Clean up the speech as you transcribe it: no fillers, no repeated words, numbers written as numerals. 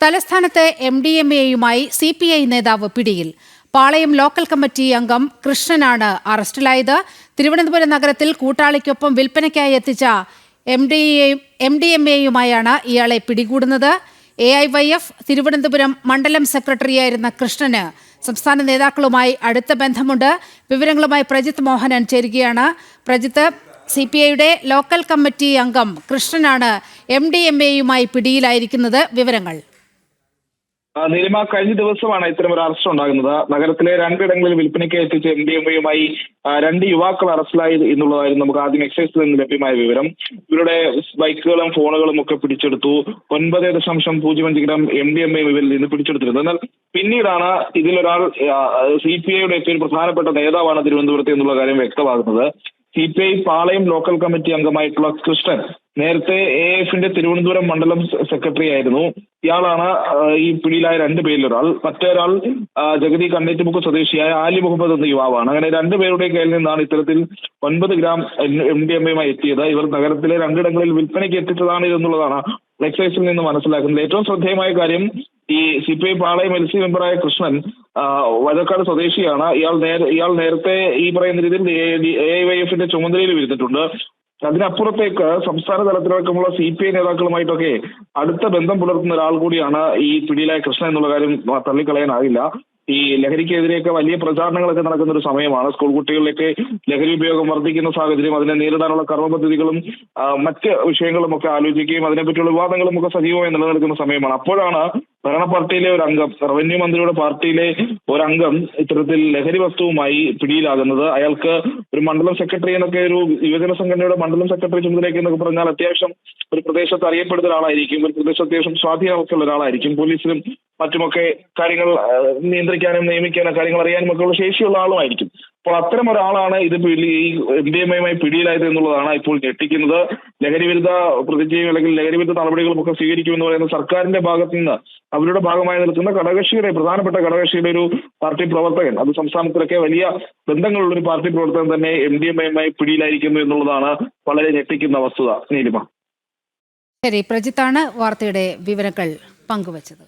തലസ്ഥാനത്ത് MDMA-യുമായി CPI നേതാവ് പിടിയിൽ. പാളയം ലോക്കൽ കമ്മിറ്റി അംഗം കൃഷ്ണനാണ് അറസ്റ്റിലായത്. തിരുവനന്തപുരം നഗരത്തിൽ കൂട്ടാളിക്കൊപ്പം വിൽപ്പനയ്ക്കായി എത്തിച്ച MDMA-യുമായാണ് ഇയാളെ പിടികൂടുന്നത്. AIYF തിരുവനന്തപുരം മണ്ഡലം സെക്രട്ടറിയായിരുന്ന കൃഷ്ണന് സംസ്ഥാന നേതാക്കളുമായി അടുത്ത ബന്ധമുണ്ട്. വിവരങ്ങളുമായി പ്രജിത്ത് മോഹനൻ ചേരുകയാണ്. പ്രജിത്ത്, CPI-യുടെ ലോക്കൽ കമ്മിറ്റി അംഗം കൃഷ്ണനാണ് MDMA-യുമായി പിടിയിലായിരിക്കുന്നത്. വിവരങ്ങൾ. നീലിമ, കഴിഞ്ഞ ദിവസമാണ് ഇത്തരമൊരു അറസ്റ്റ് ഉണ്ടാകുന്നത്. നഗരത്തിലെ രണ്ടിടങ്ങളിൽ വിൽപ്പനയ്ക്ക് എത്തിച്ച MDMA-യുമായി രണ്ട് യുവാക്കൾ അറസ്റ്റിലായി എന്നുള്ളതായിരുന്നു നമുക്ക് ആദ്യം എക്സൈസിൽ നിന്ന് ലഭ്യമായ വിവരം. ഇവരുടെ ബൈക്കുകളും ഫോണുകളും ഒക്കെ പിടിച്ചെടുത്തു. 9.05 ഗ്രാം MDMA ഇവരിൽ നിന്ന് പിടിച്ചെടുത്തിരുന്നത്. എന്നാൽ പിന്നീടാണ് ഇതിലൊരാൾ CPI-യുടെ ഏറ്റവും പ്രധാനപ്പെട്ട നേതാവാണ് തിരുവനന്തപുരത്ത് എന്നുള്ള കാര്യം വ്യക്തമാകുന്നത്. CPI പാളയം ലോക്കൽ കമ്മിറ്റി അംഗമായിട്ടുള്ള കൃഷ്ണൻ നേരത്തെ AIF-ന്റെ തിരുവനന്തപുരം മണ്ഡലം സെക്രട്ടറി ആയിരുന്നു. ഇയാളാണ് ഈ പിടിയിലായ രണ്ടുപേരിലൊരാൾ. മറ്റൊരാൾ ജഗതി കണ്ണേറ്റുമുക്ക് സ്വദേശിയായ ആലി മുഹമ്മദ് എന്ന യുവാവാണ്. അങ്ങനെ രണ്ടുപേരുടെ കയ്യിൽ നിന്നാണ് ഇത്തരത്തിൽ 9 ഗ്രാം MDMA-യുമായി എത്തിയത്. ഇവർ നഗരത്തിലെ രണ്ടിടങ്ങളിൽ വിൽപ്പനയ്ക്ക് എത്തിച്ചതാണ് ഇതെന്നുള്ളതാണ് എക്സൈസിൽ നിന്ന് മനസ്സിലാക്കുന്നത്. ഏറ്റവും ശ്രദ്ധേയമായ കാര്യം, ഈ CPI പാളയം LC മെമ്പറായ കൃഷ്ണൻ വഴക്കാട് സ്വദേശിയാണ്. ഇയാൾ നേരത്തെ ഈ പറയുന്ന രീതിയിൽ AIYF-ന്റെ ചുമതലയിൽ വരുന്നിട്ടുണ്ട്. അതിനപ്പുറത്തേക്ക് സംസ്ഥാന തലത്തിലടക്കമുള്ള CPI നേതാക്കളുമായിട്ടൊക്കെ അടുത്ത ബന്ധം പുലർത്തുന്ന ഒരാൾ കൂടിയാണ് ഈ പിടിയിലായ കൃഷ്ണൻ എന്നുള്ള കാര്യം തള്ളിക്കളയാനാവില്ല. ഈ ലഹരിക്കെതിരെയൊക്കെ വലിയ പ്രചാരണങ്ങളൊക്കെ നടക്കുന്ന ഒരു സമയമാണ്. സ്കൂൾ കുട്ടികളിലേക്ക് ലഹരി ഉപയോഗം വർദ്ധിക്കുന്ന സാഹചര്യം, അതിനെ നേരിടാനുള്ള കർമ്മ പദ്ധതികളും മറ്റ് വിഷയങ്ങളും ഒക്കെ ആലോചിക്കുകയും അതിനെപ്പറ്റിയുള്ള വിവാദങ്ങളും ഒക്കെ സജീവമായി നിലനിൽക്കുന്ന സമയമാണ്. അപ്പോഴാണ് ഭരണ പാർട്ടിയിലെ ഒരു അംഗം, റവന്യൂ മന്ത്രിയുടെ പാർട്ടിയിലെ ഒരംഗം ഇത്തരത്തിൽ ലഹരി വസ്തുവുമായി പിടിയിലാകുന്നത്. അയാൾക്ക് ഒരു മണ്ഡലം സെക്രട്ടറി എന്നൊക്കെ, ഒരു യുവജന സംഘടനയുടെ മണ്ഡലം സെക്രട്ടറി ചുമതലയ്ക്ക് എന്നൊക്കെ പറഞ്ഞാൽ അത്യാവശ്യം ഒരു പ്രദേശത്ത് അറിയപ്പെടുന്ന ഒരാളായിരിക്കും. ഒരു പ്രദേശത്ത് അത്യാവശ്യം സ്വാധീനമൊക്കെയുള്ള ഒരാളായിരിക്കും. പോലീസിലും മറ്റുമൊക്കെ കാര്യങ്ങൾ നിയന്ത്രിക്കാനും നിയമിക്കാനും കാര്യങ്ങൾ അറിയാനും ഒക്കെ ഉള്ള ശേഷിയുള്ള ആളുമായിരിക്കും. അപ്പോൾ അത്തരം ഒരാളാണ് ഈ MDMA-യുമായി പിടിയിലായത് എന്നുള്ളതാണ് ഇപ്പോൾ ഞെട്ടിക്കുന്നത്. ലഹരിവിരുദ്ധ പ്രതിജ്ഞയും അല്ലെങ്കിൽ ലഹരിവിരുദ്ധ നടപടികളും ഒക്കെ സ്വീകരിക്കുമെന്ന് പറയുന്ന സർക്കാരിന്റെ ഭാഗത്ത് നിന്ന് അവരുടെ ഭാഗമായി നിൽക്കുന്ന പ്രധാനപ്പെട്ട ഘടകകക്ഷിയുടെ ഒരു പാർട്ടി പ്രവർത്തകൻ, അത് സംസ്ഥാനത്തിലൊക്കെ വലിയ ബന്ധങ്ങളുള്ള ഒരു പാർട്ടി പ്രവർത്തകൻ തന്നെ MDMA-യുമായി പിടിയിലായിരിക്കുന്നു എന്നുള്ളതാണ് വളരെ ഞെട്ടിക്കുന്ന വസ്തുത. നീലിമ. ശരി, പ്രജിത്താണ് വാർത്തയുടെ വിവരങ്ങൾ പങ്കുവച്ചത്.